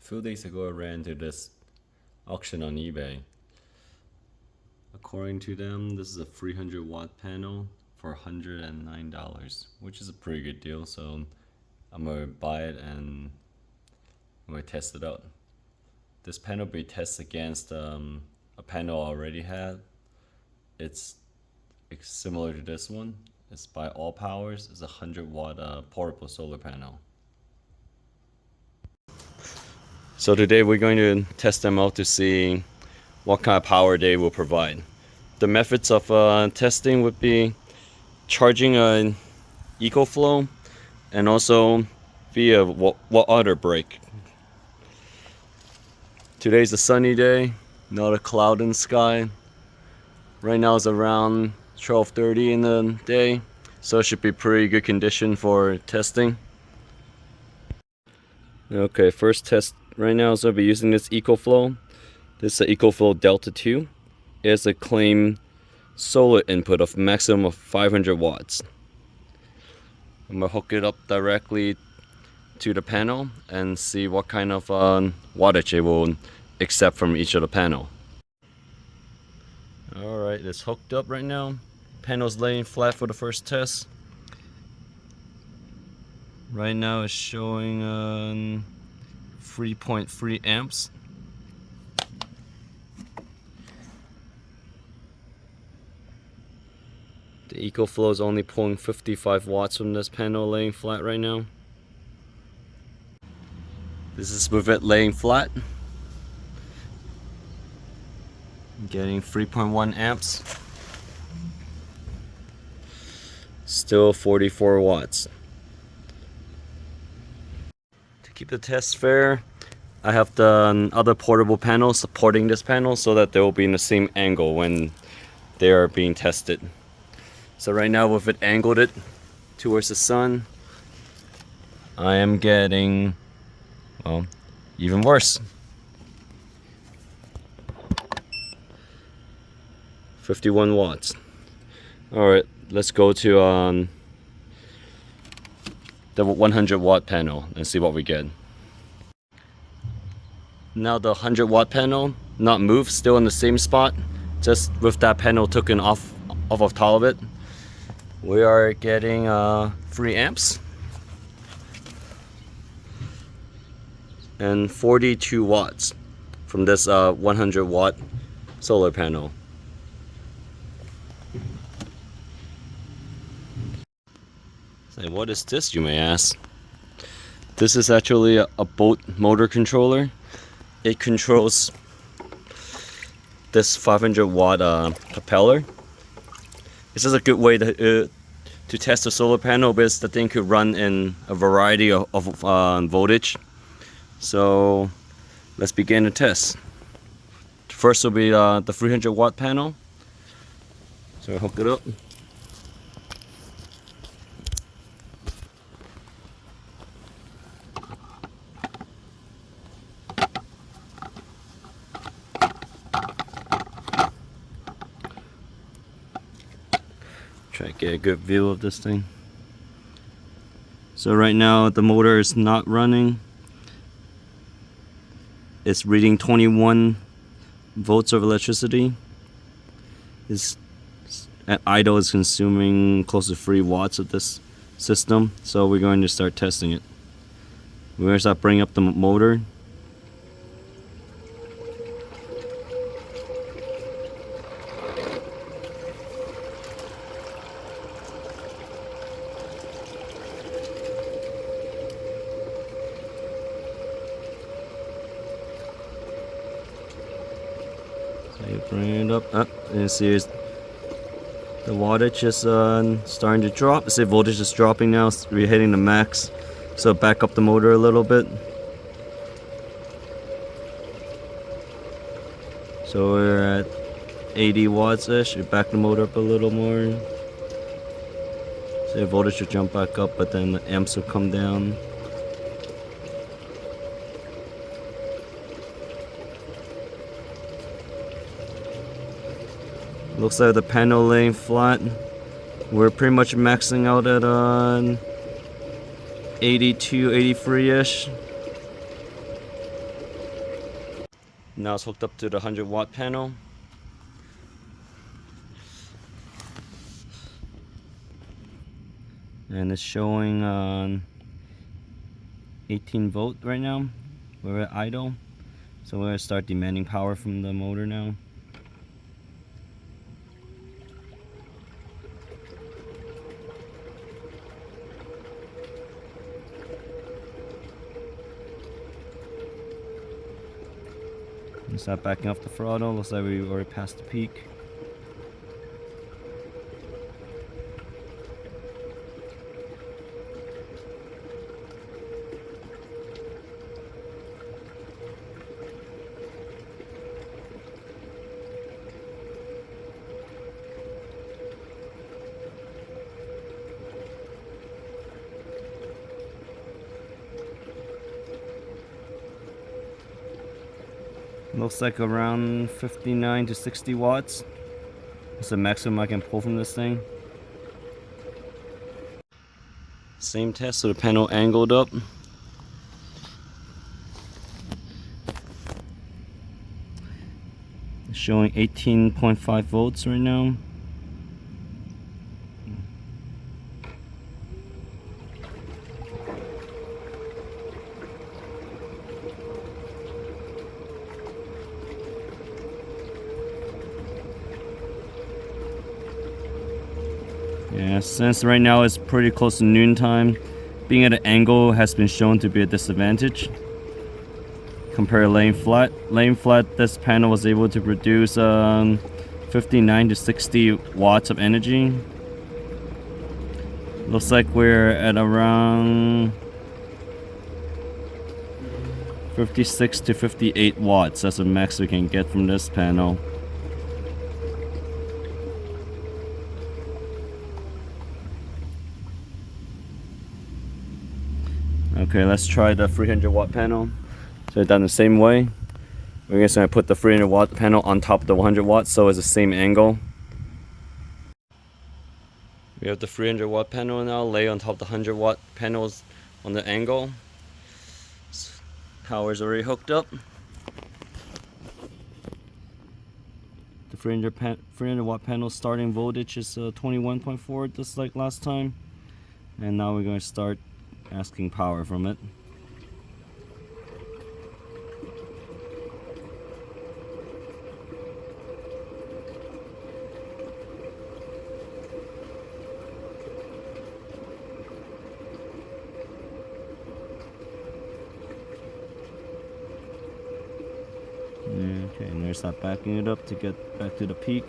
few days ago I ran into this auction on eBay. According to them, this is a 300 watt panel for $109, which is a pretty good deal, so I'm gonna buy it and I'm gonna test it out. This panel will be tested against a panel I already had. It's similar to this one. It's by ALLPOWERS. It's a 100 watt portable solar panel. So today we're going to test them out to see what kind of power they will provide. The methods of testing would be charging an EcoFlow and also via water break. Today's a sunny day, not a cloud in the sky. Right now it's around 12:30 in the day, so it should be pretty good condition for testing. Okay, first test right now is I'll be using this EcoFlow. This is the EcoFlow Delta 2. It has a claimed solar input of maximum of 500 watts. I'm gonna hook it up directly to the panel and see what kind of wattage it will accept from each of the panel. Alright, it's hooked up right now. Panel's laying flat for the first test. Right now it's showing 3.3 amps. The EcoFlow is only pulling 55 watts from this panel laying flat right now. This is with it laying flat. I'm getting 3.1 amps. Still 44 watts. To keep the test fair, I have the other portable panel supporting this panel so that they will be in the same angle when they are being tested. So right now with it angled it towards the sun, I am getting, well, even worse. 51 watts. Alright, let's go to the 100 watt panel and see what we get. Now the 100 watt panel, not moved, still in the same spot, just with that panel taken off of top of it. We are getting 3 amps and 42 watts from this 100 watt solar panel. So what is this, you may ask? This is actually a boat motor controller. It controls this 500 watt propeller. This is a good way to test the solar panel because the thing could run in a variety of voltage. So let's begin the test. First will be the 300 watt panel. So I'll hook it up. Try to get a good view of this thing. So right now the motor is not running. It's reading 21 volts of electricity. It's at idle, is consuming close to 3 watts of this system. So we're going to start testing it. We're going to start bringing up the motor. Bring it up, and you see the wattage is starting to drop. See, voltage is dropping now. We're hitting the max, so back up the motor a little bit. So we're at 80 watts ish. We back the motor up a little more. See, voltage will jump back up, but then the amps will come down. Looks like the panel laying flat. We're pretty much maxing out at 82, 83-ish. Now it's hooked up to the 100-watt panel. And it's showing on 18 volt right now. We're at idle. So we're gonna start demanding power from the motor now. Start backing off the throttle. Looks like we already passed the peak. Looks like around 59 to 60 watts. That's the maximum I can pull from this thing. Same test, so the panel angled up. It's showing 18.5 volts right now. Yeah, since right now it's pretty close to noontime, being at an angle has been shown to be a disadvantage compared to laying flat. Laying flat, this panel was able to produce 59 to 60 watts of energy. Looks like we're at around 56 to 58 watts. That's the max we can get from this panel. Okay, let's try the 300-watt panel. So done the same way. We're just going to put the 300-watt panel on top of the 100 watts so it's the same angle. We have the 300-watt panel now lay on top of the 100-watt panels on the angle. Power's already hooked up. The 300-watt panel starting voltage is 21.4 just like last time. And now we're going to start asking power from it. Okay, and there's that backing it up to get back to the peak.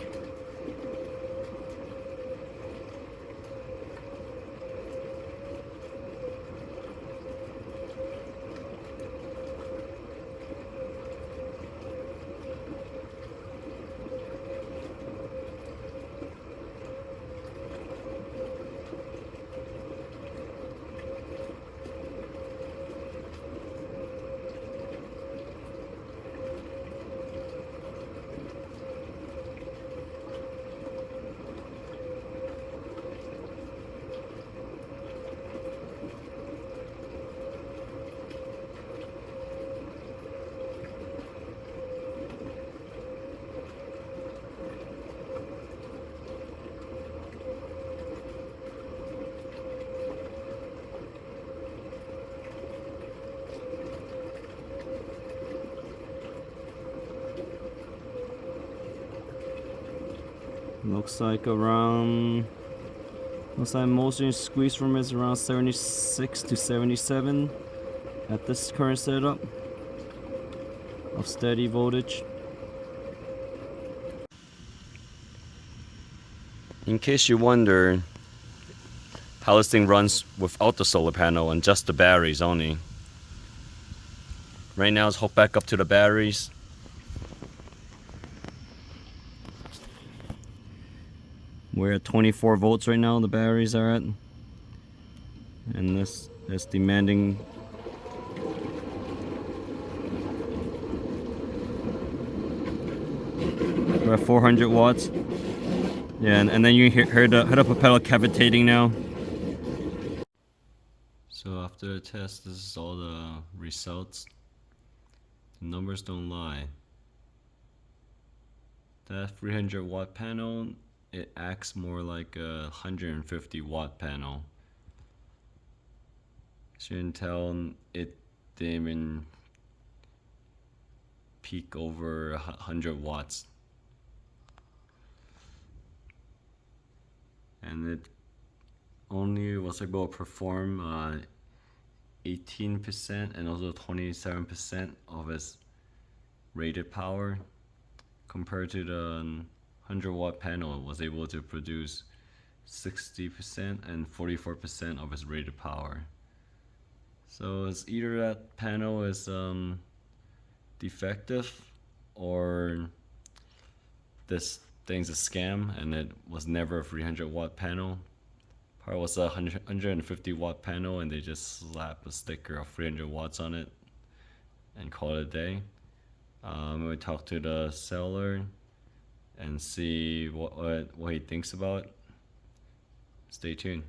Looks like motion squeeze from is around 76 to 77 at this current setup of steady voltage. In case you wonder how this thing runs without the solar panel and just the batteries only. Right now it's hooked back up to the batteries. We're at 24 volts right now, the batteries are at. And this is demanding we're at 400 watts. Yeah, and then you hear the propeller cavitating now. So after the test, this is all the results. The numbers don't lie. That 300 watt panel, it acts more like a 150 watt panel. As you can tell, it didn't even peak over 100 watts. And it only was able to perform 18% and also 27% of its rated power, compared to the 100 watt panel. It was able to produce 60% and 44% of its rated power. So it's either that panel is defective, or this thing's a scam and it was never a 300 watt panel. Part was a 150 watt panel and they just slap a sticker of 300 watts on it and call it a day. We talk to the seller and see what he thinks about it. Stay tuned.